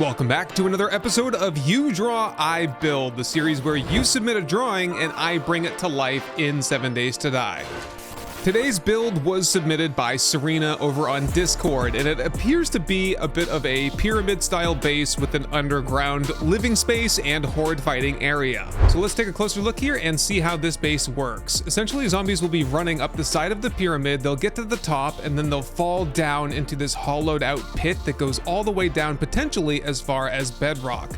Welcome back to another episode of You Draw, I Build, the series where you submit a drawing and I bring it to life in 7 Days to Die. Today's build was submitted by Serena over on Discord, and it appears to be a bit of a pyramid-style base with an underground living space and horde fighting area. So let's take a closer look here and see how this base works. Essentially, zombies will be running up the side of the pyramid, they'll get to the top, and then they'll fall down into this hollowed out pit that goes all the way down, potentially as far as bedrock.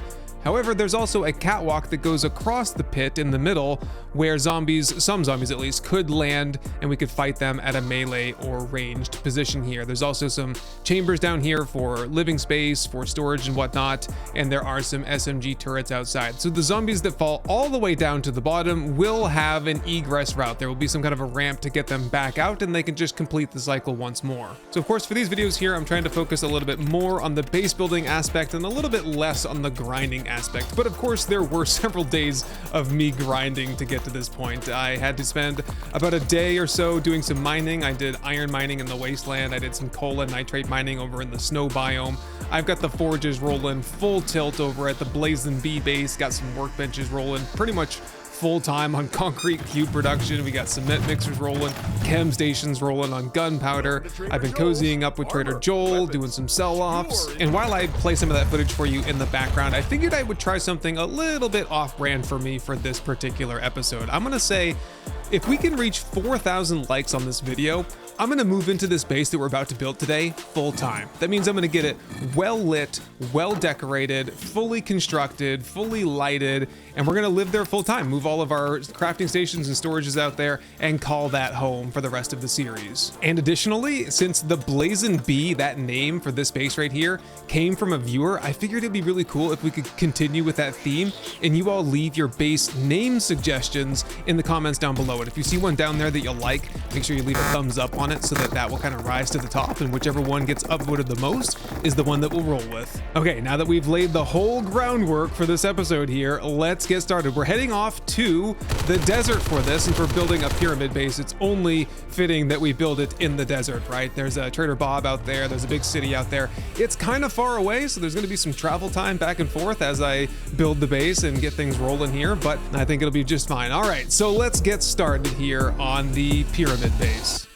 However, there's also a catwalk that goes across the pit in the middle where zombies, some zombies at least, could land and we could fight them at a melee or ranged position here. There's also some chambers down here for living space, for storage and whatnot, and there are some SMG turrets outside. So the zombies that fall all the way down to the bottom will have an egress route. There will be some kind of a ramp to get them back out and they can just complete the cycle once more. So of course for these videos here, I'm trying to focus a little bit more on the base building aspect and a little bit less on the grinding aspect. But of course there were several days of me grinding to get to this point. I had to spend about a day or so doing some mining. I did iron mining in the wasteland. I did some coal and nitrate mining over in the snow biome. I've got the forges rolling full tilt over at the Blazing Bee base. Got some workbenches rolling pretty much full time on concrete cube production. We got cement mixers rolling, chem stations rolling on gunpowder. I've been cozying up with Trader Joel, doing some sell-offs. And while I play some of that footage for you in the background, I figured I would try something a little bit off-brand for me for this particular episode. I'm gonna say, if we can reach 4,000 likes on this video, I'm gonna move into this base that we're about to build today full time. That means I'm gonna get it well lit, well decorated, fully constructed, fully lighted, and we're gonna live there full time. Move all of our crafting stations and storages out there and call that home for the rest of the series. And additionally, since the Blazing Bee, that name for this base right here, came from a viewer, I figured it'd be really cool if we could continue with that theme and you all leave your base name suggestions in the comments down below. And if you see one down there that you like, make sure you leave a thumbs up on it so that will kind of rise to the top, and whichever one gets upvoted the most is the one that we'll roll with. Okay, now that we've laid the whole groundwork for this episode here, let's get started. We're heading off to the desert for this, and for building a pyramid base, it's only fitting that we build it in the desert, right? There's a Trader Bob out there, there's a big city out there. It's kind of far away, so there's gonna be some travel time back and forth as I build the base and get things rolling here, but I think it'll be just fine. All right, so let's get started here on the pyramid base.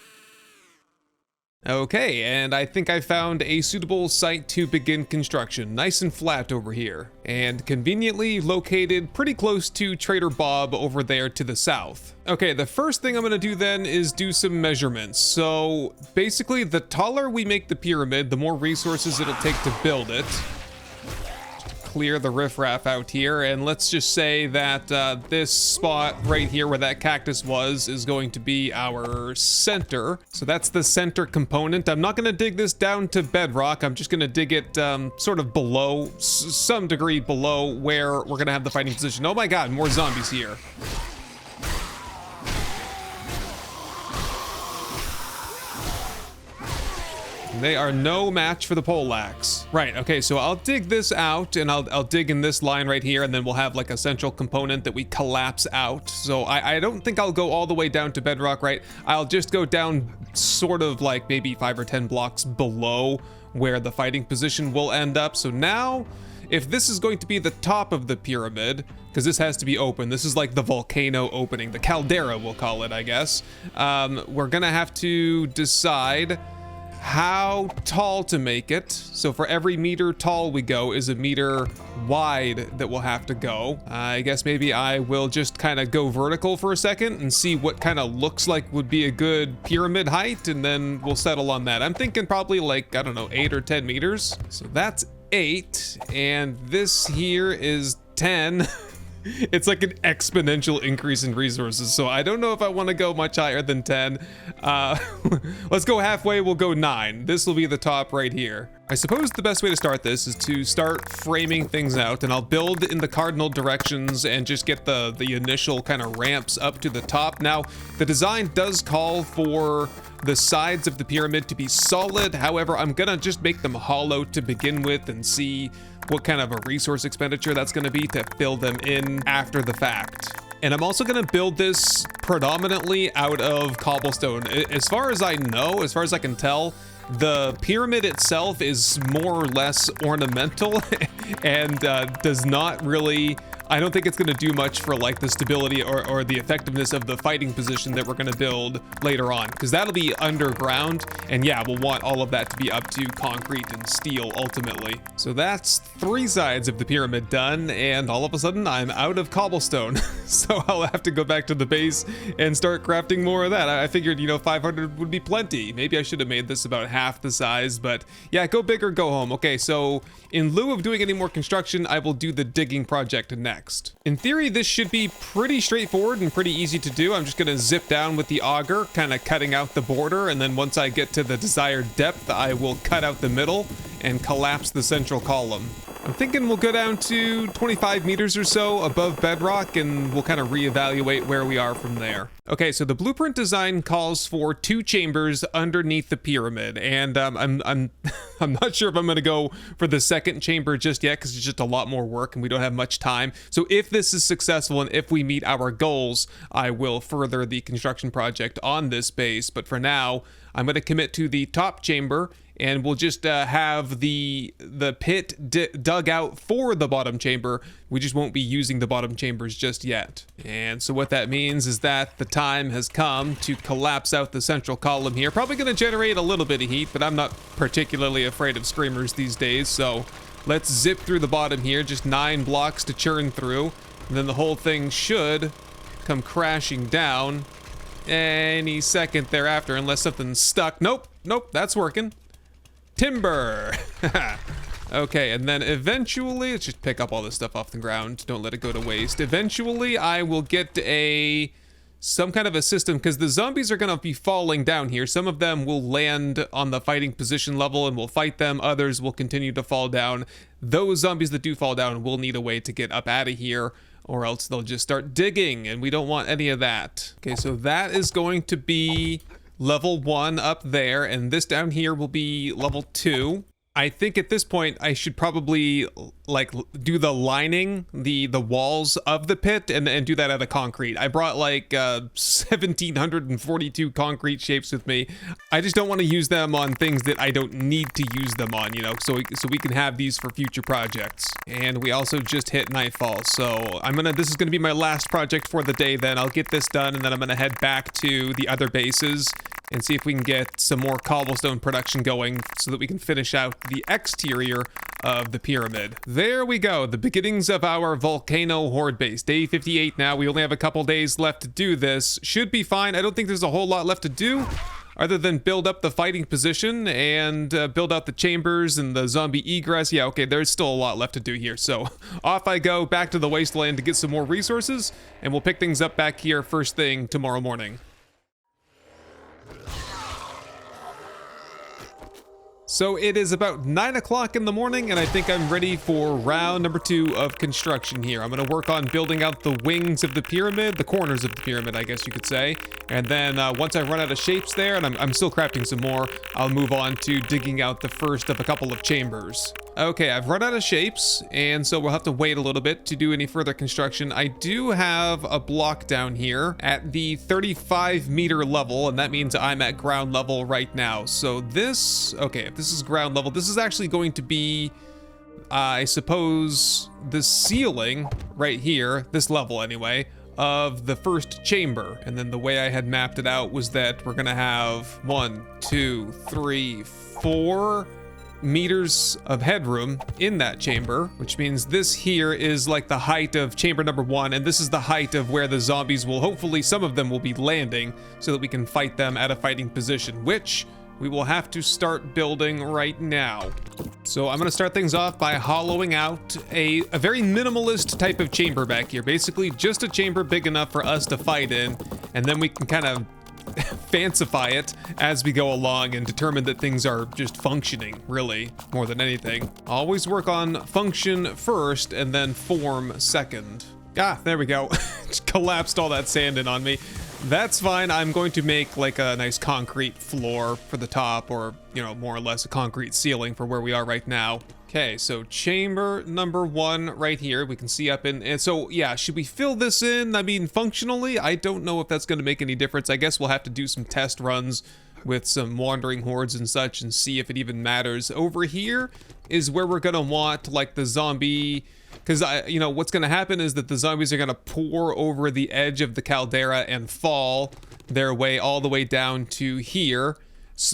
Okay, and I think I found a suitable site to begin construction. Nice and flat over here, and conveniently located pretty close to Trader Bob over there to the south. Okay, the first thing I'm gonna do then is do some measurements. So basically, the taller we make the pyramid, the more resources it'll take to build it. Clear the riffraff out here, and let's just say that this spot right here where that cactus was is going to be our center. So that's the center component. I'm not gonna dig this down to bedrock. I'm just gonna dig it sort of below, some degree below where we're gonna have the fighting position. Oh my god, more zombies here. They are no match for the poleaxe. Right, okay, so I'll dig this out and I'll dig in this line right here, and then we'll have like a central component that we collapse out. So I don't think I'll go all the way down to bedrock, right? I'll just go down sort of like maybe 5 or 10 blocks below where the fighting position will end up. So now, if this is going to be the top of the pyramid, because this has to be open, this is like the volcano opening, the caldera we'll call it, I guess. We're gonna have to decide how tall to make it. So for every meter tall we go is a meter wide that we'll have to go. I guess maybe I will just kind of go vertical for a second and see what kind of looks like would be a good pyramid height, and then we'll settle on that. I'm thinking probably like, I don't know, 8 or 10 meters. So that's 8, and this here is 10. It's like an exponential increase in resources, so I don't know if I want to go much higher than 10. Let's go halfway, we'll go 9. This will be the top right here. I suppose the best way to start this is to start framing things out, and I'll build in the cardinal directions and just get the initial kind of ramps up to the top. Now, the design does call for the sides of the pyramid to be solid. However, I'm gonna just make them hollow to begin with and see what kind of a resource expenditure that's gonna be to fill them in after the fact. And I'm also gonna build this predominantly out of cobblestone. As far as I know, as far as I can tell, The pyramid itself is more or less ornamental and does not really, I don't think it's going to do much for like the stability or the effectiveness of the fighting position that we're going to build later on, because that'll be underground, and yeah, we'll want all of that to be up to concrete and steel ultimately. So that's 3 sides of the pyramid done, and all of a sudden I'm out of cobblestone. So I'll have to go back to the base and start crafting more of that. I figured, you know, 500 would be plenty. Maybe I should have made this about half the size, but yeah, go big or go home. Okay, so in lieu of doing any more construction, I will do the digging project next. In theory, this should be pretty straightforward and pretty easy to do. I'm just gonna zip down with the auger, kind of cutting out the border, and then once I get to the desired depth, I will cut out the middle and collapse the central column. I'm thinking we'll go down to 25 meters or so above bedrock, and we'll kind of reevaluate where we are from there. Okay, so the blueprint design calls for 2 chambers underneath the pyramid, and I'm not sure if I'm gonna go for the second chamber just yet, because it's just a lot more work and we don't have much time. So if this is successful and if we meet our goals, I will further the construction project on this base. But for now, I'm gonna commit to the top chamber, and we'll just have the pit dug out for the bottom chamber. We just won't be using the bottom chambers just yet. And so what that means is that the time has come to collapse out the central column here. Probably gonna generate a little bit of heat, but I'm not particularly afraid of screamers these days, so let's zip through the bottom here, just 9 blocks to churn through, and then the whole thing should come crashing down any second thereafter, unless something's stuck. Nope, that's working. Timber. Okay, and then eventually, let's just pick up all this stuff off the ground. Don't let it go to waste. Eventually, I will get some kind of a system, because the zombies are going to be falling down here. Some of them will land on the fighting position level and we'll fight them. Others will continue to fall down. Those zombies that do fall down will need a way to get up out of here, or else they'll just start digging, and we don't want any of that. Okay, so that is going to be level 1 up there, and this down here will be level 2. I think at this point I should probably like do the lining, the walls of the pit, and do that out of concrete. I brought like 1,742 concrete shapes with me. I just don't want to use them on things that I don't need to use them on, you know, so we can have these for future projects. And we also just hit nightfall, so this is gonna be my last project for the day. Then I'll get this done, and then I'm gonna head back to the other bases and see if we can get some more cobblestone production going so that we can finish out the exterior of the pyramid. There we go, the beginnings of our volcano horde base. Day 58 now. We only have a couple days left to do this. Should be fine. I don't think there's a whole lot left to do other than build up the fighting position and build out the chambers and the zombie egress. Yeah, okay, there's still a lot left to do here. So off I go back to the wasteland to get some more resources, and we'll pick things up back here first thing tomorrow morning. So it is about 9 o'clock in the morning, and I think I'm ready for round number 2 of construction here. I'm gonna work on building out the wings of the pyramid, the corners of the pyramid, I guess you could say. And then once I run out of shapes there, and I'm still crafting some more, I'll move on to digging out the first of a couple of chambers. Okay, I've run out of shapes, and so we'll have to wait a little bit to do any further construction. I do have a block down here at the 35-meter level, and that means I'm at ground level right now. So this, okay, if this is ground level, this is actually going to be, I suppose, the ceiling right here, this level anyway, of the first chamber. And then the way I had mapped it out was that we're gonna have 1, 2, 3, 4 meters of headroom in that chamber, which means this here is like the height of chamber number 1, and this is the height of where the zombies will, hopefully some of them will be landing, so that we can fight them at a fighting position, which we will have to start building right now. So I'm gonna start things off by hollowing out a very minimalist type of chamber back here. Basically just a chamber big enough for us to fight in, and then we can kind of fancify it as we go along and determine that things are just functioning, really, more than anything. Always work on function first and then form second. Ah, there we go. Just collapsed all that sand in on me. That's fine. I'm going to make like a nice concrete floor for the top, or, you know, more or less a concrete ceiling for where we are right now. Okay, so chamber number 1 right here, we can see up in, and so yeah, should we fill this in? I mean, functionally, I don't know if that's going to make any difference. I guess we'll have to do some test runs with some wandering hordes and such and see if it even matters. Over here is where we're gonna want like the zombie, because you know what's gonna happen is that the zombies are gonna pour over the edge of the caldera and fall their way all the way down to here.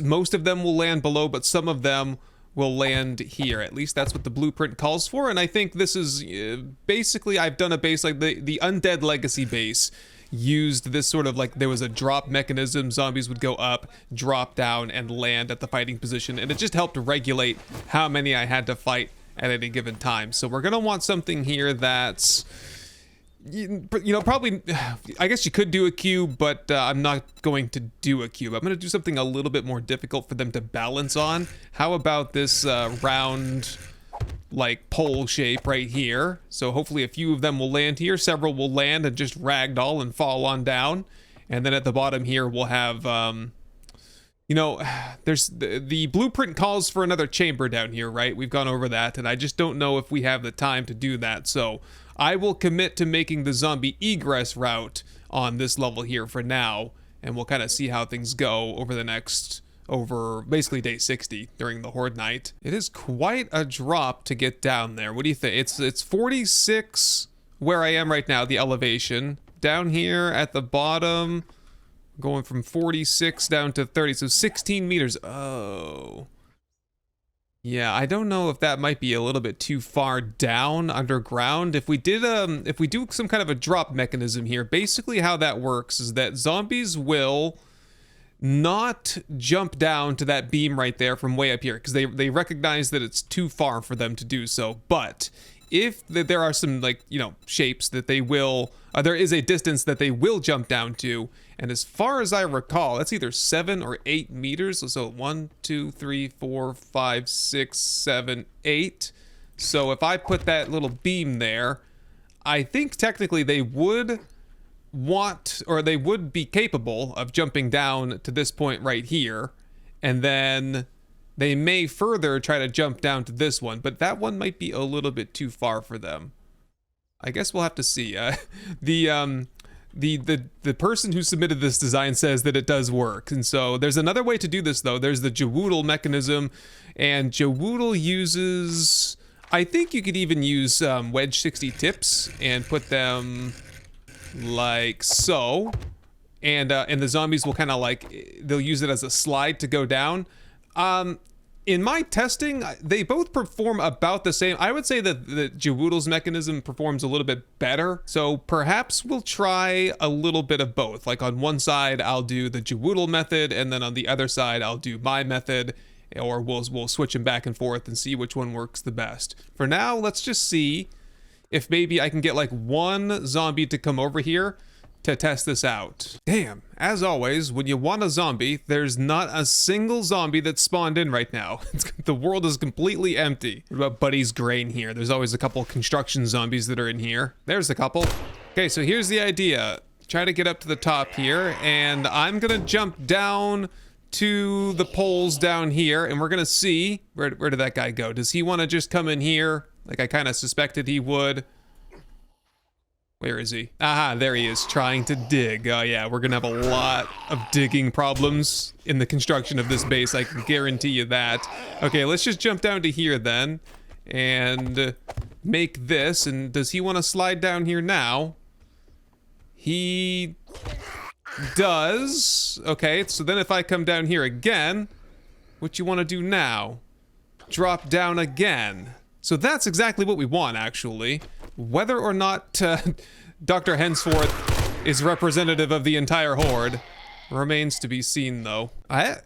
Most of them will land below, but some of them will land here. At least that's what the blueprint calls for, and I think this is basically, I've done a base like the Undead Legacy base used this sort of like, there was a drop mechanism, zombies would go up, drop down, and land at the fighting position, and it just helped regulate how many I had to fight at any given time. So we're gonna want something here that's, you know, probably, I guess you could do a cube, but I'm not going to do a cube. I'm going to do something a little bit more difficult for them to balance on. How about this round, like, pole shape right here? So hopefully a few of them will land here. Several will land and just ragdoll and fall on down. And then at the bottom here, we'll have, you know, there's the blueprint calls for another chamber down here, right? We've gone over that, and I just don't know if we have the time to do that. So I will commit to making the zombie egress route on this level here for now, and we'll kind of see how things go over the next, over basically day 60 during the Horde night. It is quite a drop to get down there. What do you think? It's 46 where I am right now, the elevation. Down here at the bottom, going from 46 down to 30, so 16 meters. Oh. Yeah, I don't know if that might be a little bit too far down underground. If we did if we do some kind of a drop mechanism here, basically how that works is that zombies will not jump down to that beam right there from way up here, because they recognize that it's too far for them to do so. But if there are some, like, you know, shapes that they will, there is a distance that they will jump down to, and as far as I recall, that's either 7 or 8 meters. So 1, 2, 3, 4, 5, 6, 7, 8. So if I put that little beam there, I think technically they would want, or they would be capable of jumping down to this point right here, and then they may further try to jump down to this one, but that one might be a little bit too far for them. I guess we'll have to see. The person who submitted this design says that it does work, and so there's another way to do this though. There's the Jawoodle mechanism, and Jawoodle uses, I think you could even use wedge 60 tips and put them like so, and the zombies will kind of like, they'll use it as a slide to go down. In my testing, they both perform about the same. I would say that the Jawoodle's mechanism performs a little bit better. So perhaps we'll try a little bit of both. Like on one side, I'll do the Jawoodle method, and then on the other side, I'll do my method, or we'll switch them back and forth and see which one works the best. For now, let's just see if maybe I can get like one zombie to come over here to test this out. Damn, as always, when you want a zombie, there's not a single zombie that's spawned in right now. The world is completely empty. What about Buddy's grain here? There's always a couple construction zombies that are in here. There's a couple. Okay, so here's the idea. Try to get up to the top here, and I'm gonna jump down to the poles down here, and we're gonna see, where did that guy go? Does he wanna just come in here, like I kinda suspected he would? Where is he? Aha, there he is, trying to dig. Oh yeah, we're gonna have a lot of digging problems in the construction of this base, I can guarantee you that. Okay, let's just jump down to here then, and make this, and does he want to slide down here now? He does. Okay, so then if I come down here again, what you want to do now? Drop down again. So that's exactly what we want, actually. Whether or not Dr. Henceforth is representative of the entire Horde remains to be seen, though. I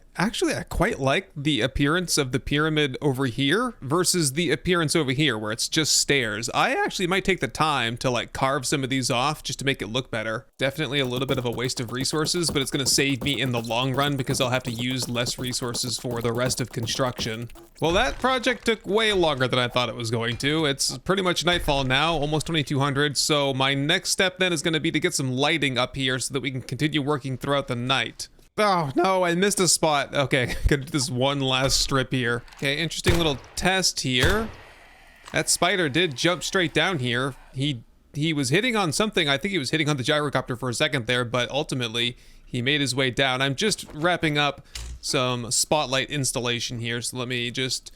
quite like the appearance of the pyramid over here versus the appearance over here where it's just stairs. I actually might take the time to like carve some of these off just to make it look better. Definitely a little bit of a waste of resources, but it's gonna save me in the long run because I'll have to use less resources for the rest of construction. Well, that project took way longer than I thought it was going to. It's pretty much nightfall now, almost 2200, so my next step then is gonna be to get some lighting up here so that we can continue working throughout the night. Oh, no, I missed a spot. Okay, gonna do this one last strip here. Okay, interesting little test here. That spider did jump straight down here. He was hitting on something. I think he was hitting on the gyrocopter for a second there, but ultimately he made his way down. I'm just wrapping up some spotlight installation here. So let me just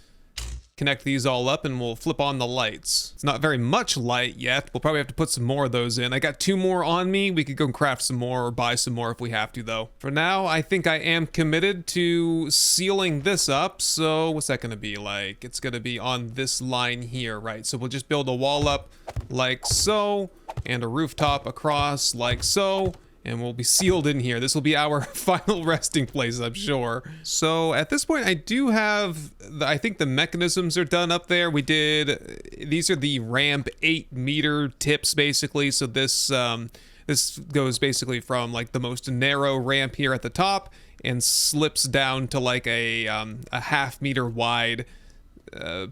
connect these all up and we'll flip on the lights. It's not very much light yet. We'll probably have to put some more of those in. I got 2 more on me. We could go and craft some more or buy some more if we have to though. For now, I think I am committed to sealing this up. So what's that gonna be like? It's gonna be on this line here, right? So we'll just build a wall up like so, and a rooftop across like so. And we'll be sealed in here. This will be our final resting place, I'm sure. So at this point, I do have, I think the mechanisms are done up there. We did, these are the ramp 8-meter tips, basically. So this this goes basically from like the most narrow ramp here at the top and slips down to like a half-meter wide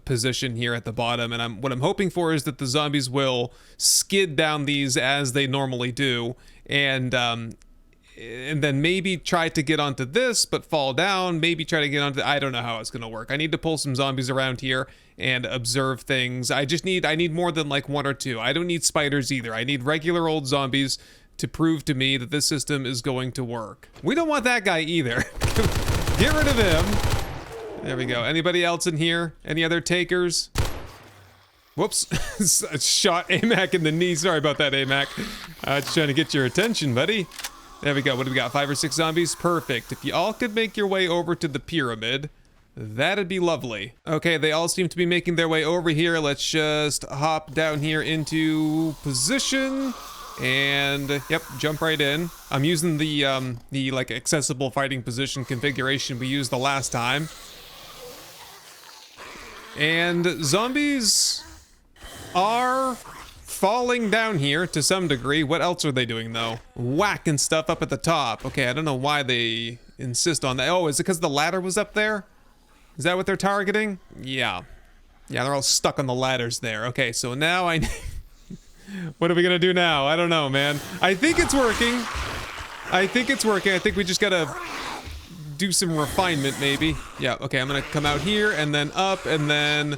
position here at the bottom. And what I'm hoping for is that the zombies will skid down these as they normally do, and then maybe try to get onto this but fall down, maybe try to get onto, I don't know how it's gonna work. I need to pull some zombies around here and observe things. I need more than like 1 or 2. I don't need spiders either. I need regular old zombies to prove to me that this system is going to work. We don't want that guy either. Get rid of him. There we go. Anybody else in here? Any other takers? Whoops. Shot AMAC in the knee. Sorry about that, AMAC. Just trying to get your attention, buddy. There we go. What do we got? 5 or 6 zombies? Perfect. If you all could make your way over to the pyramid, that'd be lovely. Okay, they all seem to be making their way over here. Let's just hop down here into position. And yep, jump right in. I'm using the like accessible fighting position configuration we used the last time. And zombies are falling down here to some degree. What else are they doing though? Whacking stuff up at the top. Okay, I don't know why they insist on that. Oh, is it because the ladder was up there? Is that what they're targeting? Yeah. Yeah, they're all stuck on the ladders there. Okay, so now I... What are we gonna do now? I don't know, man. I think it's working. I think it's working. I think we just gotta do some refinement, maybe. Yeah, okay, I'm gonna come out here and then up and then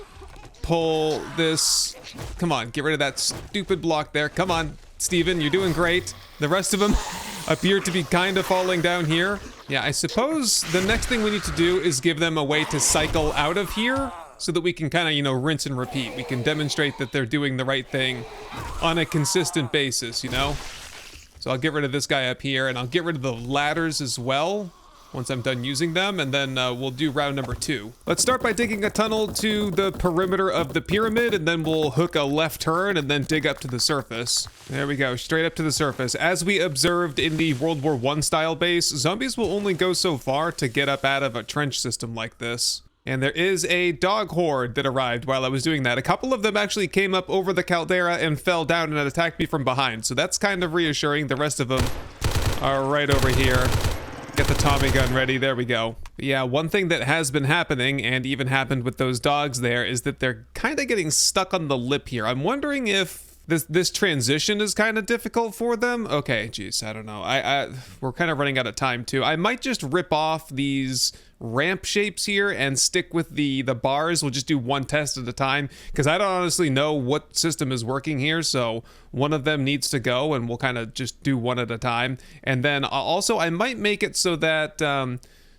pull this. Come on, get rid of that stupid block there. Come on, Steven, you're doing great. The rest of them appear to be kind of falling down here. Yeah, I suppose the next thing we need to do is give them a way to cycle out of here so that we can kind of, you know, rinse and repeat. We can demonstrate that they're doing the right thing on a consistent basis, you know? So I'll get rid of this guy up here, and I'll get rid of the ladders as well once I'm done using them, and then we'll do round number 2. Let's start by digging a tunnel to the perimeter of the pyramid, and then we'll hook a left turn and then dig up to the surface. There we go, straight up to the surface. As we observed in the World War I style base, zombies will only go so far to get up out of a trench system like this. And there is a dog horde that arrived while I was doing that. A couple of them actually came up over the caldera and fell down and attacked me from behind. So that's kind of reassuring. The rest of them are right over here. Get the Tommy gun ready. There we go. But yeah, one thing that has been happening, and even happened with those dogs there, is that they're kind of getting stuck on the lip here. I'm wondering if this transition is kind of difficult for them. Okay, geez, I don't know. We're kind of running out of time too. I might just rip off these ramp shapes here and stick with the bars. We'll just do one test at a time, because I don't honestly know what system is working here. So one of them needs to go, and we'll kind of just do one at a time. And then also I might make it so that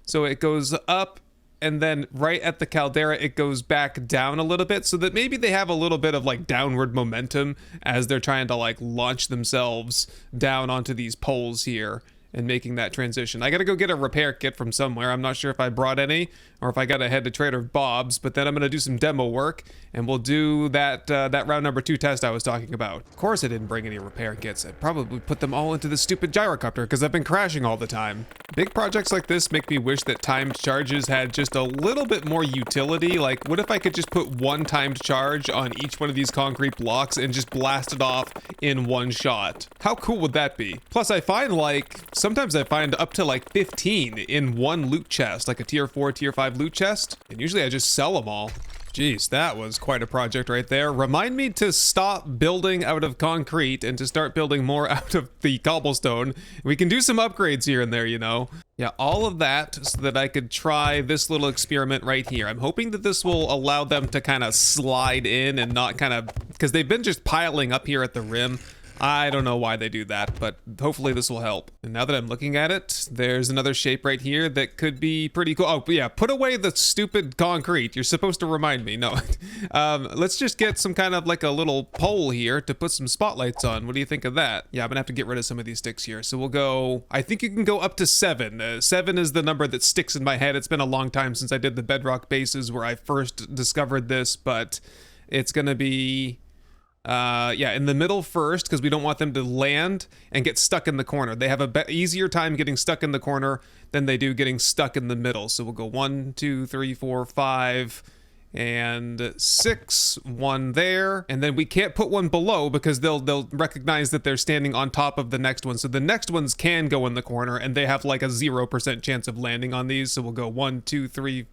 so it goes up, and then right at the caldera it goes back down a little bit, so that maybe they have a little bit of like downward momentum as they're trying to like launch themselves down onto these poles here and making that transition. I gotta go get a repair kit from somewhere. I'm not sure if I brought any or if I gotta head to Trader Bob's, but then I'm gonna do some demo work and we'll do that round number 2 test I was talking about. Of course I didn't bring any repair kits. I probably put them all into the stupid gyrocopter because I've been crashing all the time. Big projects like this make me wish that timed charges had just a little bit more utility. Like, what if I could just put one timed charge on each one of these concrete blocks and just blast it off in one shot? How cool would that be? Plus I find like, sometimes I find up to like 15 in one loot chest, like a tier 4, tier 5 loot chest, and usually I just sell them all. Jeez, that was quite a project right there. Remind me to stop building out of concrete and to start building more out of the cobblestone. We can do some upgrades here and there, you know. Yeah, all of that so that I could try this little experiment right here. I'm hoping that this will allow them to kind of slide in and not kind of, because they've been just piling up here at the rim. I don't know why they do that, but hopefully this will help. And now that I'm looking at it, there's another shape right here that could be pretty cool. Oh, yeah, put away the stupid concrete. You're supposed to remind me. No. Let's just get some kind of like a little pole here to put some spotlights on. What do you think of that? Yeah, I'm gonna have to get rid of some of these sticks here. So we'll go, I think you can go up to 7. 7 is the number that sticks in my head. It's been a long time since I did the bedrock bases where I first discovered this, but it's gonna be... yeah, in the middle first, because we don't want them to land and get stuck in the corner. They have a easier time getting stuck in the corner than they do getting stuck in the middle. So we'll go 1, 2, 3, 4, 5, and 6. 1 there, and then we can't put one below because they'll recognize that they're standing on top of the next one. So the next ones can go in the corner, and they have like a 0% chance of landing on these. So we'll go 1, 2, 3,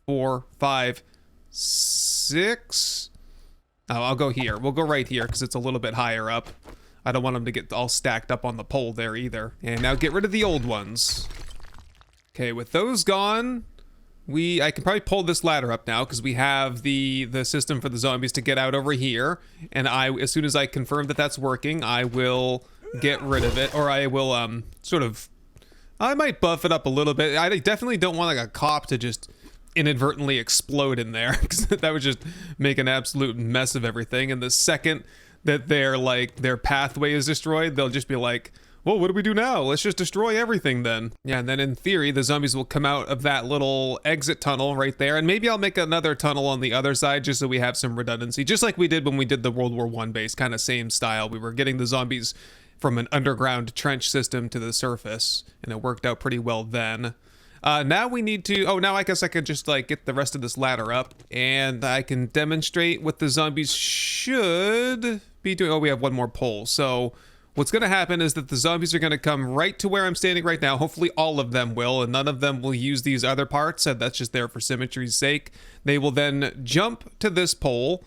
4, 5, 6. Oh, I'll go here. We'll go right here because it's a little bit higher up. I don't want them to get all stacked up on the pole there either. And now get rid of the old ones. Okay, with those gone, I can probably pull this ladder up now because we have the system for the zombies to get out over here. And as soon as I confirm that that's working, I will get rid of it, or I will I might buff it up a little bit. I definitely don't want like a cop to just inadvertently explode in there because that would just make an absolute mess of everything. And the second that their pathway is destroyed, they'll just be like, well, what do we do now? Let's just destroy everything then. Yeah, and then in theory, the zombies will come out of that little exit tunnel right there. And maybe I'll make another tunnel on the other side just so we have some redundancy, just like we did when we did the World War I base, kind of same style. We were getting the zombies from an underground trench system to the surface, and it worked out pretty well then. Now we need to, now I guess I could just like get the rest of this ladder up and I can demonstrate what the zombies should be doing. Oh, we have one more pole. So what's going to happen is that the zombies are going to come right to where I'm standing right now. Hopefully all of them will, and none of them will use these other parts. And that's just there for symmetry's sake. They will then jump to this pole,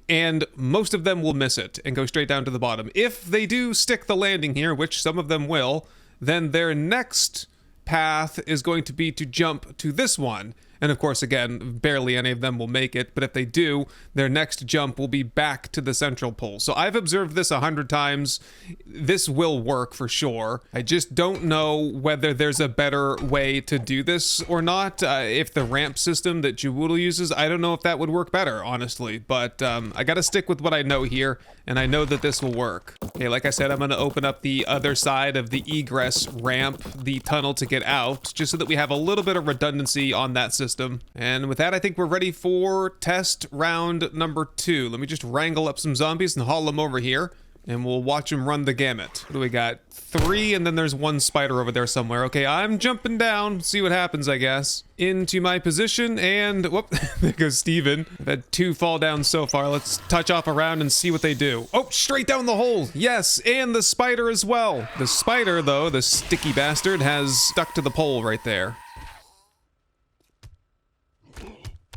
and most of them will miss it and go straight down to the bottom. If they do stick the landing here, which some of them will, then their next path is going to be to jump to this one. And of course, again, barely any of them will make it, but if they do, their next jump will be back to the central pole. So I've observed this 100 times. This will work for sure. I just don't know whether there's a better way to do this or not. If the ramp system that Jawuddle uses, I don't know if that would work better, honestly. But I gotta stick with what I know here, and I know that this will work. Okay, like I said, I'm gonna open up the other side of the egress ramp, the tunnel to get out, just so that we have a little bit of redundancy on that system. And with that, I think we're ready for test round number 2. Let me just wrangle up some zombies and haul them over here, and we'll watch them run the gamut. What do we got? 3, and then there's 1 spider over there somewhere. Okay, I'm jumping down. See what happens, I guess. Into my position, and whoop, there goes Steven. I've had 2 fall down so far. Let's touch off around and see what they do. Oh, straight down the hole. Yes, and the spider as well. The spider, though, the sticky bastard, has stuck to the pole right there.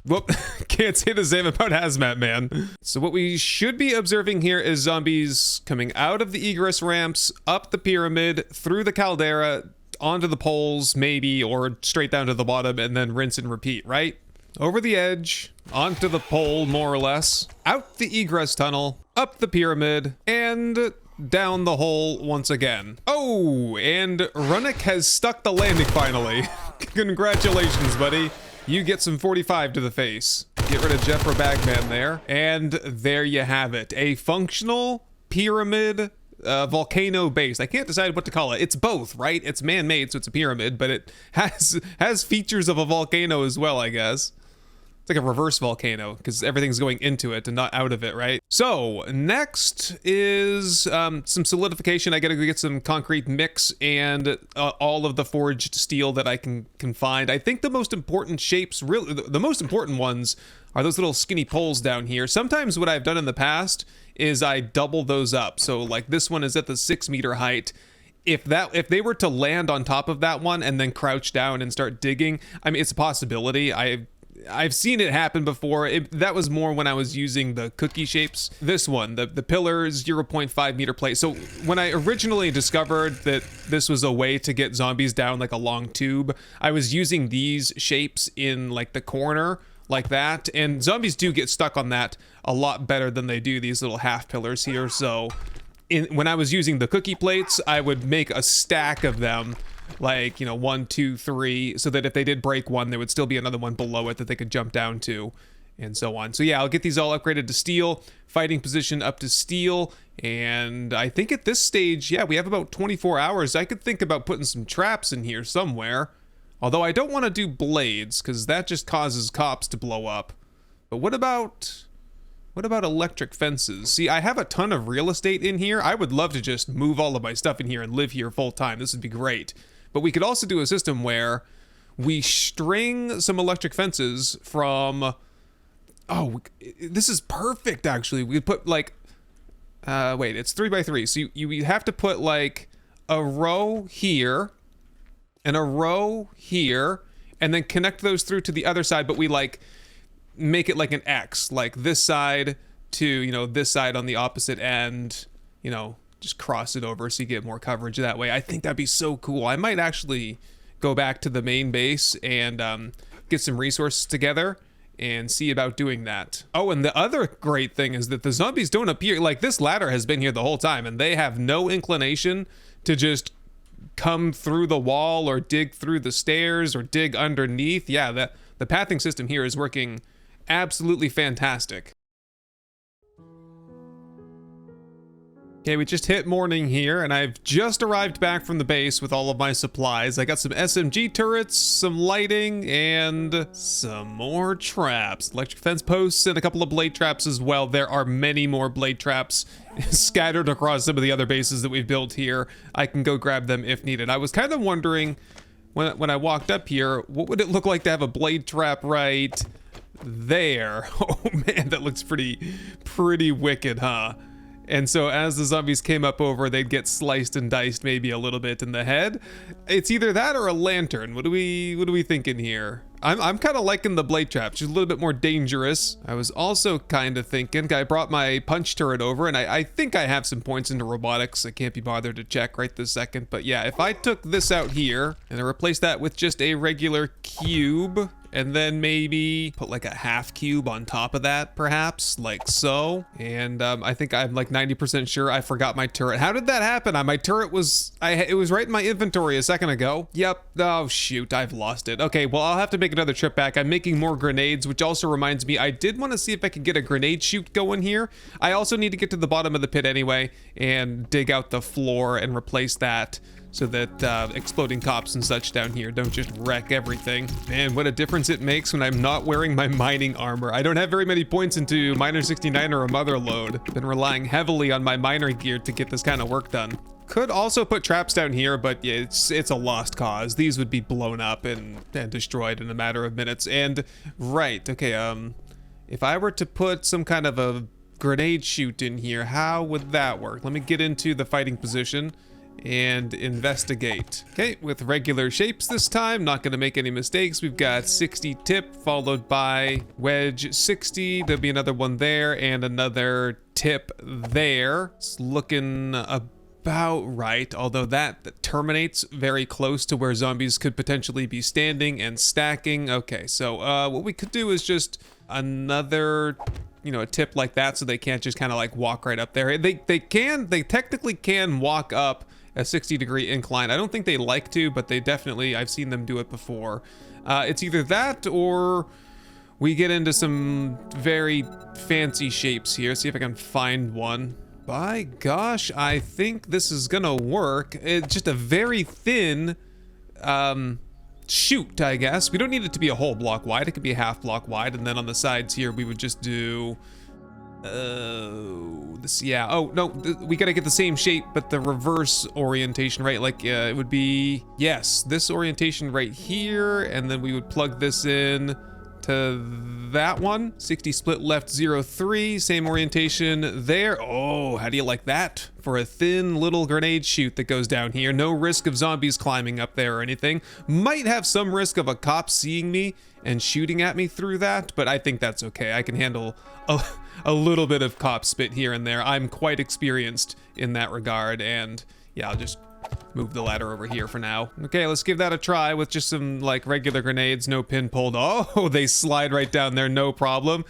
Whoop, can't say the same about Hazmat Man. So what we should be observing here is zombies coming out of the egress ramps, up the pyramid, through the caldera, onto the poles, maybe, or straight down to the bottom, and then rinse and repeat, right? Over the edge, onto the pole, more or less, out the egress tunnel, up the pyramid, and down the hole once again. Oh, and Runnick has stuck the landing finally. Congratulations, buddy. You get some 45 to the face. Get rid of Jeffro Bagman there. And there you have it. A functional pyramid volcano base. I can't decide what to call it. It's both, right? It's man-made, so it's a pyramid, but it has features of a volcano as well, I guess. It's like a reverse volcano because everything's going into it and not out of it, right? So next is some solidification. I gotta go get some concrete mix and all of the forged steel that I can find. I think the most important shapes, really, the most important ones are those little skinny poles down here. Sometimes what I've done in the past is I double those up. So like this one is at the 6-meter height. If they were to land on top of that one and then crouch down and start digging, I mean, it's a possibility. I've seen it happen before. That was more when I was using the cookie shapes. This one, the pillar 0.5 meter plate. So when I originally discovered that this was a way to get zombies down like a long tube, I was using these shapes in like the corner like that. And zombies do get stuck on that a lot better than they do these little half pillars here. So when I was using the cookie plates, I would make a stack of them, like, you know, 1, 2, 3, so that if they did break one, there would still be another one below it that they could jump down to, and so on. So yeah, I'll get these all upgraded to steel, fighting position up to steel, and I think at this stage, yeah, we have about 24 hours. I could think about putting some traps in here somewhere, although I don't want to do blades, because that just causes cops to blow up. But what about electric fences? See, I have a ton of real estate in here. I would love to just move all of my stuff in here and live here full time. This would be great. But we could also do a system where we string some electric fences from... Oh, this is perfect, actually. We put, like... wait, it's 3x3. So you have to put, like, a row here and a row here, and then connect those through to the other side, but we, like... make it like an X, like this side to, you know, this side on the opposite end, you know, just cross it over so you get more coverage that way. I think that'd be so cool. I might actually go back to the main base and get some resources together and see about doing that. Oh, and the other great thing is that the zombies don't appear, like this ladder has been here the whole time and they have no inclination to just come through the wall or dig through the stairs or dig underneath. Yeah, the pathing system here is working absolutely fantastic. Okay, we just hit morning here, and I've just arrived back from the base with all of my supplies. I got some SMG turrets, some lighting, and some more traps. Electric fence posts and a couple of blade traps as well. There are many more blade traps scattered across some of the other bases that we've built here. I can go grab them if needed. I was kind of wondering, when I walked up here, what would it look like to have a blade trap right there? Oh man, that looks pretty wicked, huh? And so as the zombies came up over, they'd get sliced and diced maybe a little bit in the head. It's either that or a lantern. What are we thinking here? I'm kind of liking the blade trap. She's a little bit more dangerous. I was also kind of thinking, I brought my punch turret over, and I think I have some points into robotics. I can't be bothered to check right this second. But yeah, if I took this out here and I replaced that with just a regular cube, and then maybe put like a half cube on top of that, perhaps, like so. And I think I'm like 90% sure I forgot my turret. How did that happen? My turret was, it was right in my inventory a second ago. Yep, oh shoot, I've lost it. Okay, well, I'll have to make another trip back. I'm making more grenades, which also reminds me, I did want to see if I could get a grenade chute going here. I also need to get to the bottom of the pit anyway, and dig out the floor and replace that, so that exploding cops and such down here don't just wreck everything. Man, what a difference it makes when I'm not wearing my mining armor. I don't have very many points into Miner 69 or a mother load. Been relying heavily on my miner gear to get this kind of work done. Could also put traps down here, but yeah, it's a lost cause. These would be blown up and destroyed in a matter of minutes. And right, okay, if I were to put some kind of a grenade chute in here, how would that work? Let me get into the fighting position and investigate. Okay, with regular shapes this time, not gonna make any mistakes. We've got 60 tip followed by wedge 60. There'll be another one there and another tip there. It's looking about right, although that terminates very close to where zombies could potentially be standing and stacking. Okay, so what we could do is just another, you know, a tip like that, so they can't just kind of like walk right up there. They technically can walk up a 60-degree incline. I don't think they like to, but they definitely, I've seen them do it before. It's either that or we get into some very fancy shapes here. See if I can find one. By gosh, I think this is gonna work. It's just a very thin chute, I guess. We don't need it to be a whole block wide. It could be a half block wide, and then on the sides here we would just do this, yeah. Oh no, we gotta get the same shape but the reverse orientation, right? Like it would be, yes, this orientation right here, and then we would plug this in to that one. 60 split left 0-3, same orientation there. Oh, how do you like that for a thin little grenade chute that goes down here? No risk of zombies climbing up there or anything. Might have some risk of a cop seeing me and shooting at me through that, but I think that's okay. I can handle a little bit of cop spit here and there. I'm quite experienced in that regard, and yeah, I'll just move the ladder over here for now. Okay, let's give that a try with just some like regular grenades, no pin pulled. Oh, they slide right down there, no problem.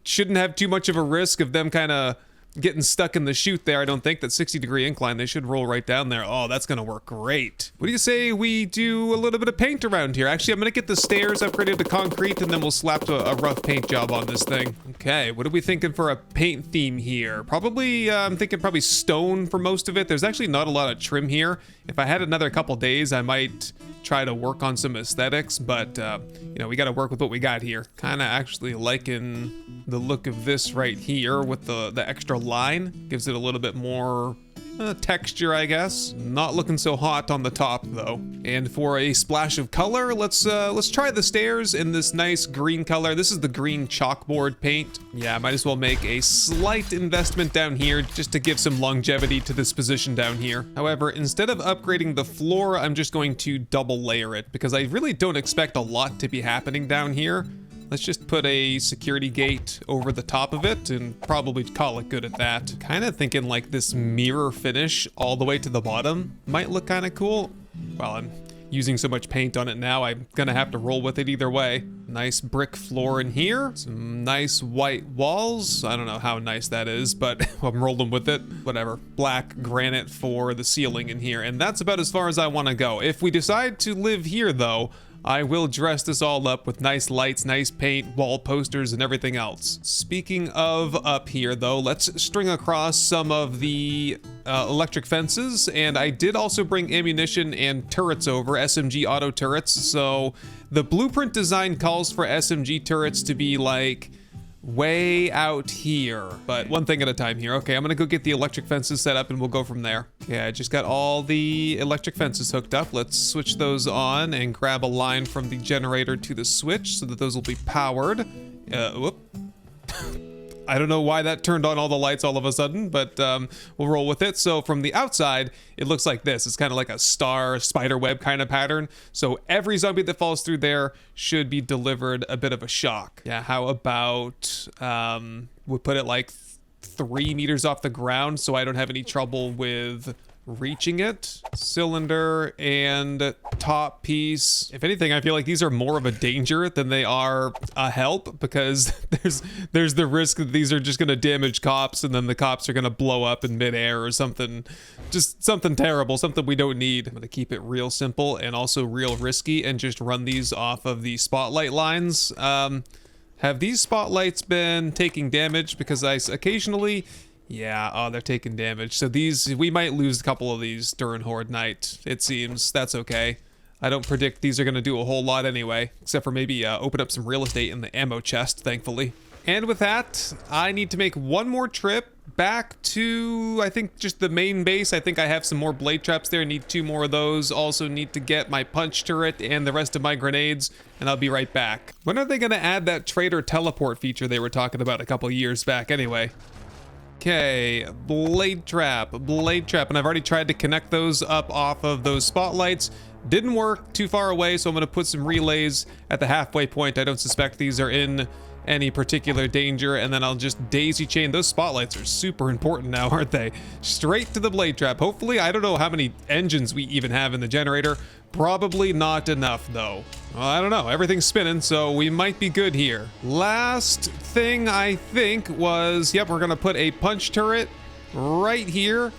Shouldn't have too much of a risk of them kind of getting stuck in the chute there. I don't think that 60-degree incline, they should roll right down there. Oh, that's gonna work great. What do you say we do a little bit of paint around here? Actually, I'm gonna get the stairs upgraded to concrete, and then we'll slap a rough paint job on this thing. Okay, what are we thinking for a paint theme here? Probably, I'm thinking probably stone for most of it. There's actually not a lot of trim here. If I had another couple days, I might try to work on some aesthetics, but you know, we got to work with what we got here. Kind of actually liking the look of this right here with the extra line. Gives it a little bit more texture, I guess. Not looking so hot on the top though. And for a splash of color, let's try the stairs in this nice green color. This is the green chalkboard paint. Yeah, I might as well make a slight investment down here just to give some longevity to this position down here. However, instead of upgrading the floor, I'm just going to double layer it because I really don't expect a lot to be happening down here. Let's just put a security gate over the top of it and probably call it good at that. Kind of thinking like this mirror finish all the way to the bottom might look kind of cool. Well, I'm using so much paint on it now, I'm gonna have to roll with it either way. Nice brick floor in here. Some nice white walls. I don't know how nice that is, but I'm rolling with it. Whatever. Black granite for the ceiling in here. And that's about as far as I want to go. If we decide to live here though, I will dress this all up with nice lights, nice paint, wall posters, and everything else. Speaking of up here though, let's string across some of the electric fences, and I did also bring ammunition and turrets over, SMG auto turrets. So the blueprint design calls for SMG turrets to be like way out here, but one thing at a time here. Okay, I'm gonna go get the electric fences set up and we'll go from there. Yeah, I just got all the electric fences hooked up. Let's switch those on and grab a line from the generator to the switch so that those will be powered. Whoop. I don't know why that turned on all the lights all of a sudden, but we'll roll with it. So from the outside, it looks like this. It's kind of like a star spider web kind of pattern. So every zombie that falls through there should be delivered a bit of a shock. Yeah, how about we put it like 3 meters off the ground so I don't have any trouble with reaching it. Cylinder and top piece. If anything, I feel like these are more of a danger than they are a help, because there's the risk that these are just gonna damage cops and then the cops are gonna blow up in midair or something. Just something terrible, something we don't need. I'm gonna keep it real simple and also real risky and just run these off of the spotlight lines. Have these spotlights been taking damage? Because I occasionally... Yeah, oh, they're taking damage. So these, we might lose a couple of these during Horde night, it seems. That's okay. I don't predict these are going to do a whole lot anyway, except for maybe open up some real estate in the ammo chest, thankfully. And with that, I need to make one more trip back to, I think, just the main base. I think I have some more blade traps there. Need 2 more of those. Also need to get my punch turret and the rest of my grenades, and I'll be right back. When are they going to add that trader teleport feature they were talking about a couple years back anyway? Okay, blade trap, and I've already tried to connect those up off of those spotlights. Didn't work, too far away, so I'm gonna put some relays at the halfway point. I don't suspect these are in any particular danger, and then I'll just daisy chain. Those spotlights are super important now, aren't they? Straight to the blade trap. Hopefully, I don't know how many engines we even have in the generator. Probably not enough though. Well, I don't know, everything's spinning, so we might be good here. Last thing I think was, yep, we're gonna put a punch turret right here.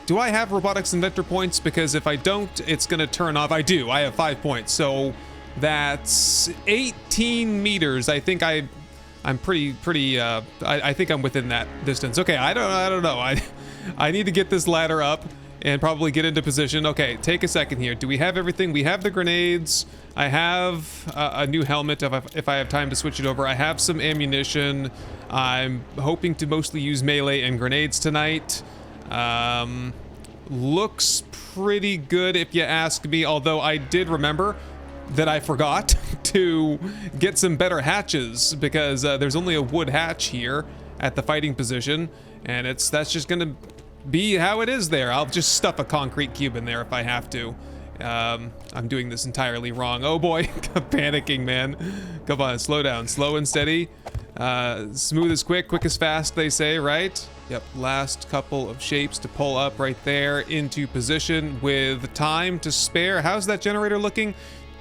Do I have robotics inventor points? Because if I don't, it's gonna turn off. I do, I have 5 points, so that's 18 meters. I think I'm pretty, I think I'm within that distance. Okay, I don't know. I need to get this ladder up and probably get into position. Okay, take a second here. Do we have everything? We have the grenades. I have a new helmet if I have time to switch it over. I have some ammunition. I'm hoping to mostly use melee and grenades tonight. Looks pretty good if you ask me, although I did remember that I forgot to get some better hatches, because there's only a wood hatch here at the fighting position, and that's just gonna be how it is there. I'll just stuff a concrete cube in there if I have to. I'm doing this entirely wrong. Oh boy, panicking, man. Come on, slow down, slow and steady. Smooth is quick, quick is fast, they say, right? Yep, last couple of shapes to pull up right there into position with time to spare. How's that generator looking?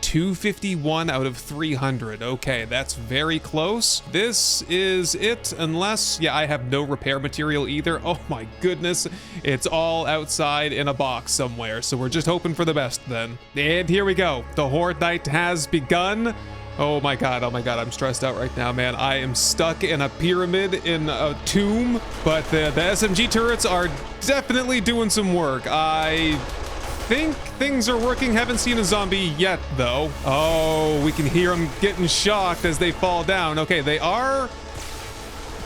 251 out of 300. Okay, that's very close. This is it, unless, yeah, I have no repair material either. Oh my goodness, it's all outside in a box somewhere, so we're just hoping for the best then. And here we go. The Horde Night has begun. Oh my god, I'm stressed out right now, man. I am stuck in a pyramid in a tomb, but the SMG turrets are definitely doing some work. I think things are working. Haven't seen a zombie yet, though. Oh, we can hear them getting shocked as they fall down. Okay, they are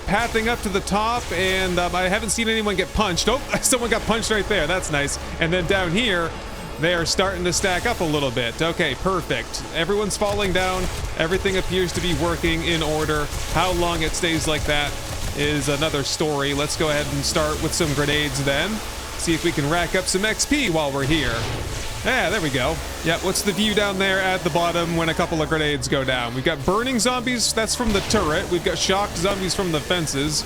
pathing up to the top, and I haven't seen anyone get punched. Oh, someone got punched right there. That's nice. And then down here, they are starting to stack up a little bit. Okay, perfect. Everyone's falling down. Everything appears to be working in order. How long it stays like that is another story. Let's go ahead and start with some grenades then. See if we can rack up some XP while we're here. Yeah, there we go. Yeah, what's the view down there at the bottom when a couple of grenades go down? We've got burning zombies, that's from the turret. We've got shocked zombies from the fences.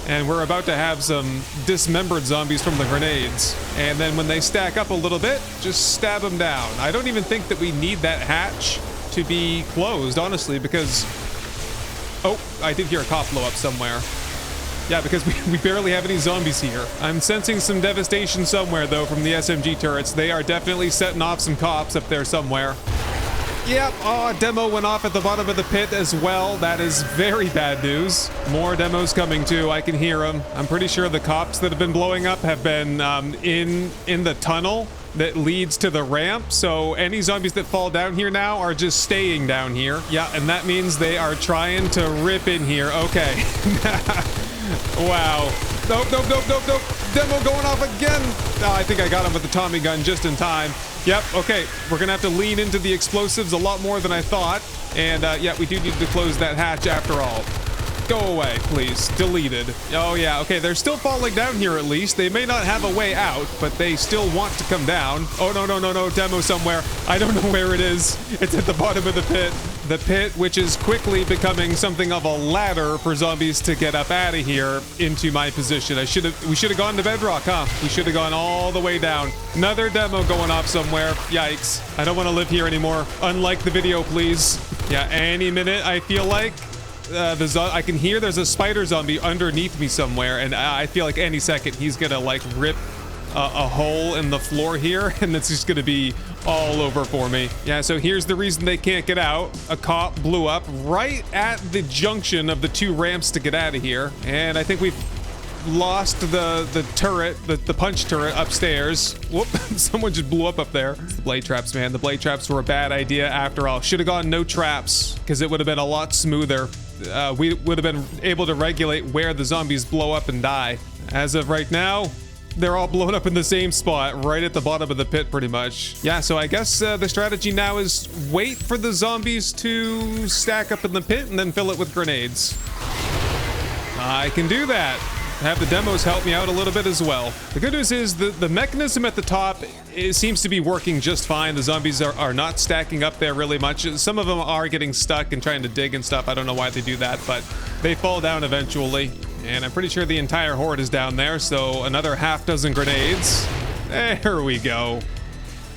And we're about to have some dismembered zombies from the grenades. And then when they stack up a little bit, just stab them down. I don't even think that we need that hatch to be closed, honestly, because... Oh, I did hear a cop blow up somewhere. Yeah, because we barely have any zombies here. I'm sensing some devastation somewhere, though, from the SMG turrets. They are definitely setting off some cops up there somewhere. Yep, oh, a demo went off at the bottom of the pit as well. That is very bad news. More demos coming too, I can hear them. I'm pretty sure the cops that have been blowing up have been in the tunnel that leads to the ramp. So any zombies that fall down here now are just staying down here. Yeah, and that means they are trying to rip in here. Okay. Wow. Nope. Demo going off again. Oh, I think I got him with the Tommy gun just in time. Yep, okay, we're gonna have to lean into the explosives a lot more than I thought. And yeah, we do need to close that hatch after all. Go away, please. Deleted. Oh yeah, okay, they're still falling down here at least. They may not have a way out, but they still want to come down. Oh, no, demo somewhere. I don't know where it is. It's at the bottom of the pit. The pit, which is quickly becoming something of a ladder for zombies to get up out of here into my position. We should have gone to bedrock, huh? We should have gone all the way down. Another demo going off somewhere. Yikes. I don't want to live here anymore. Unlike the video, please. Yeah, any minute, I feel like. I can hear there's a spider zombie underneath me somewhere, and I feel like any second he's gonna like rip a hole in the floor here, and it's just gonna be all over for me. Yeah, so here's the reason they can't get out. A cop blew up right at the junction of the two ramps to get out of here, and I think we've lost the turret, the punch turret upstairs. Whoop, someone just blew up there. It's the blade traps, man. The blade traps were a bad idea after all. Should have gone no traps, because it would have been a lot smoother. We would have been able to regulate where the zombies blow up and die. As of right now, they're all blown up in the same spot, right at the bottom of the pit, pretty much. Yeah, so I guess the strategy now is wait for the zombies to stack up in the pit and then fill it with grenades. I can do that. Have the demos help me out a little bit as well. The good news is the mechanism at the top, it seems to be working just fine. The zombies are not stacking up there really much. Some of them are getting stuck and trying to dig and stuff. I don't know why they do that, but they fall down eventually. And I'm pretty sure the entire horde is down there, so another half dozen grenades. There we go.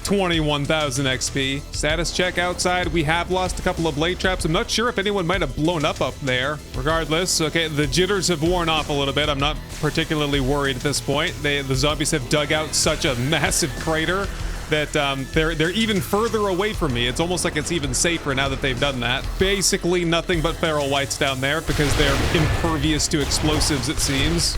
21,000 XP. Status check outside. We have lost a couple of blade traps. I'm not sure if anyone might have blown up there. Regardless, okay, the jitters have worn off a little bit. I'm not particularly worried at this point. The zombies have dug out such a massive crater that they're even further away from me. It's almost like it's even safer now that they've done that. Basically nothing but Pharaoh whites down there because they're impervious to explosives, it seems.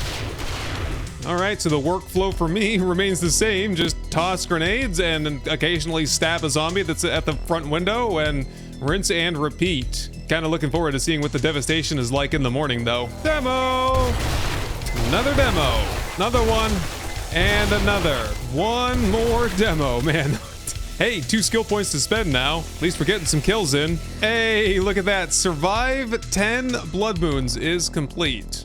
All right, so the workflow for me remains the same. Just toss grenades and occasionally stab a zombie that's at the front window and rinse and repeat. Kind of looking forward to seeing what the devastation is like in the morning, though. Demo! Another demo. Another one. And another. One more demo, man. Hey, 2 skill points to spend now. At least we're getting some kills in. Hey, look at that. Survive 10 blood moons is complete.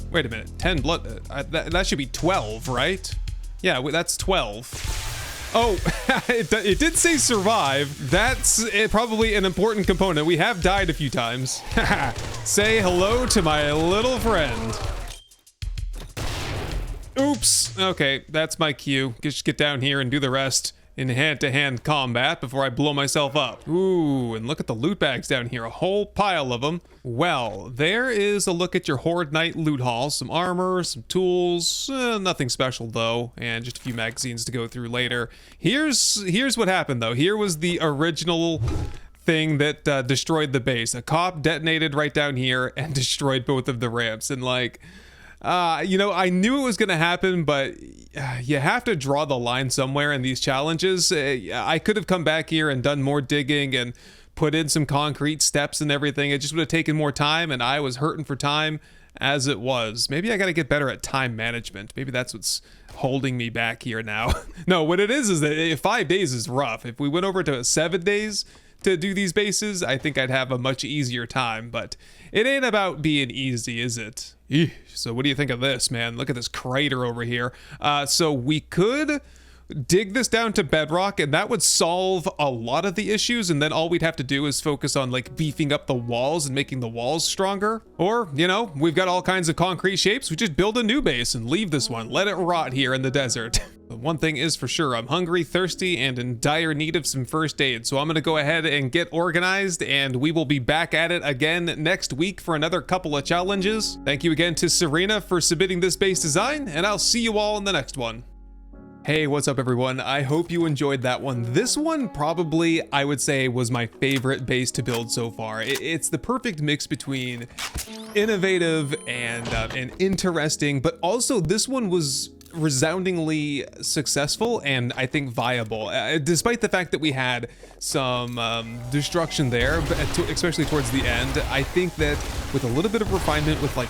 Wait a minute, 10 blood, that should be 12, right? Yeah, that's 12. Oh, it did say survive. That's probably an important component. We have died a few times. Say hello to my little friend. Oops, okay, that's my cue. Just get down here and do the rest. in hand-to-hand combat before I blow myself up. Ooh, and look at the loot bags down here, a whole pile of them. Well, there is a look at your Horde Knight loot haul. Some armor, some tools, nothing special though, and just a few magazines to go through later. Here's what happened though. Here was the original thing that destroyed the base. A cop detonated right down here and destroyed both of the ramps, and like, you know, I knew it was going to happen, but you have to draw the line somewhere in these challenges. I could have come back here and done more digging and put in some concrete steps and everything. It just would have taken more time, and I was hurting for time as it was. Maybe I got to get better at time management. Maybe that's what's holding me back here now. No, what it is that 5 days is rough. If we went over to 7 days to do these bases, I think I'd have a much easier time, but it ain't about being easy, is it? Eesh. So what do you think of this, man? Look at this crater over here. So we could dig this down to bedrock, and that would solve a lot of the issues, and then all we'd have to do is focus on like beefing up the walls and making the walls stronger. Or, you know, we've got all kinds of concrete shapes. We just build a new base and leave this one, let it rot here in the desert. But one thing is for sure, I'm hungry, thirsty, and in dire need of some first aid. So I'm gonna go ahead and get organized, and we will be back at it again next week for another couple of challenges. Thank you again to Serena for submitting this base design, and I'll see you all in the next one. Hey, what's up everyone? I hope you enjoyed that one. This one probably, I would say, was my favorite base to build so far. It's the perfect mix between innovative and interesting, but also this one was resoundingly successful and I think viable, despite the fact that we had some destruction there, but especially towards the end. I think that with a little bit of refinement, with like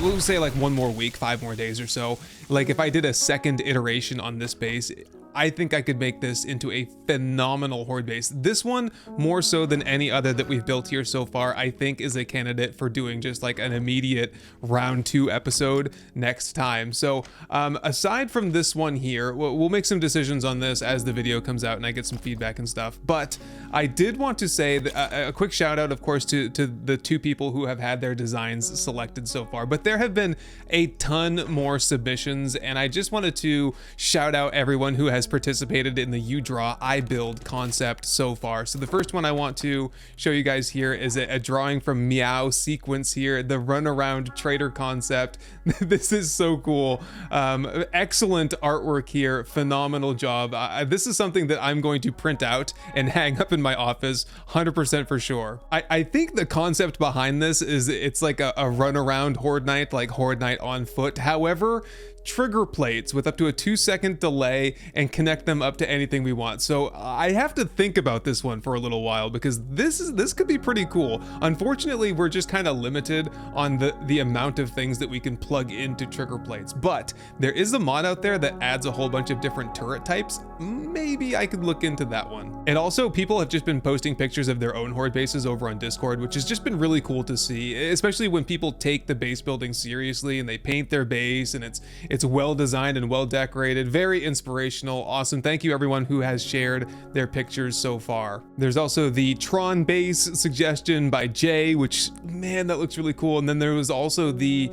we'll say like 1 more week, 5 more days or so, like if I did a second iteration on this base, I think I could make this into a phenomenal Horde base. This one, more so than any other that we've built here so far, I think is a candidate for doing just like an immediate round 2 episode next time. So aside from this one here, we'll make some decisions on this as the video comes out and I get some feedback and stuff. But I did want to say that, a quick shout out, of course, to the 2 people who have had their designs selected so far. But there have been a ton more submissions, and I just wanted to shout out everyone who has participated in the You Draw, I Build concept so far. So the first one I want to show you guys here is a drawing from Meow Sequence here, the runaround trader concept. This is so cool. Excellent artwork here, phenomenal job. This is something that I'm going to print out and hang up in my office, 100% for sure. I think the concept behind this is it's like a runaround Horde Knight, like Horde Knight on foot. However, trigger plates with up to a 2-second delay and connect them up to anything we want. So I have to think about this one for a little while, because this could be pretty cool. Unfortunately, we're just kind of limited on the amount of things that we can plug into trigger plates, but there is a mod out there that adds a whole bunch of different turret types. Maybe I could look into that one. And also, people have just been posting pictures of their own Horde bases over on Discord, which has just been really cool to see, especially when people take the base building seriously and they paint their base and it's well designed and well decorated. Very inspirational. Awesome. Thank you everyone who has shared their pictures so far. There's also the Tron base suggestion by Jay, which, man, that looks really cool. And then there was also the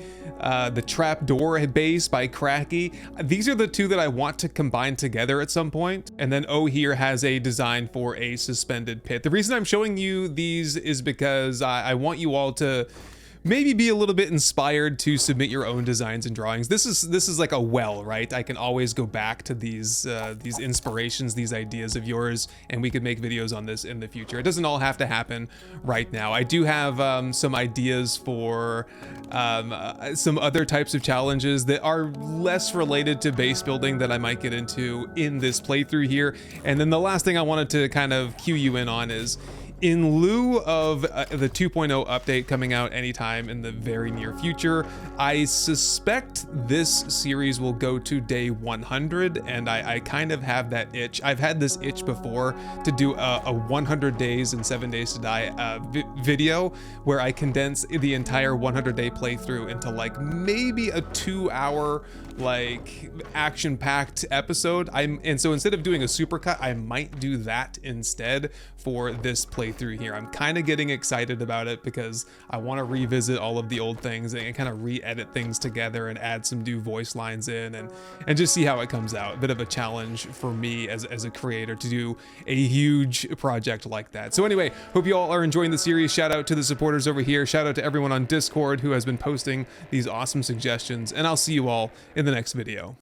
trapdoor base by Cracky. These are the 2 that I want to combine together at some point. And then O here has a design for a suspended pit. The reason I'm showing you these is because I want you all to maybe be a little bit inspired to submit your own designs and drawings. This is like a well, right? I can always go back to these inspirations, these ideas of yours, and we could make videos on this in the future. It doesn't all have to happen right now. I do have some ideas for some other types of challenges that are less related to base building that I might get into in this playthrough here. And then the last thing I wanted to kind of cue you in on is, in lieu of the 2.0 update coming out anytime in the very near future, I suspect this series will go to day 100, and I kind of have that itch. I've had this itch before to do a 100 days and 7 days to die video where I condense the entire 100-day playthrough into like maybe a 2-hour like action-packed episode. And so instead of doing a supercut, I might do that instead for this playthrough. playthrough here. I'm kind of getting excited about it because I want to revisit all of the old things and kind of re-edit things together and add some new voice lines in and just see how it comes out. A bit of a challenge for me as a creator to do a huge project like that. So anyway, hope you all are enjoying the series. Shout out to the supporters over here. Shout out to everyone on Discord who has been posting these awesome suggestions, and I'll see you all in the next video.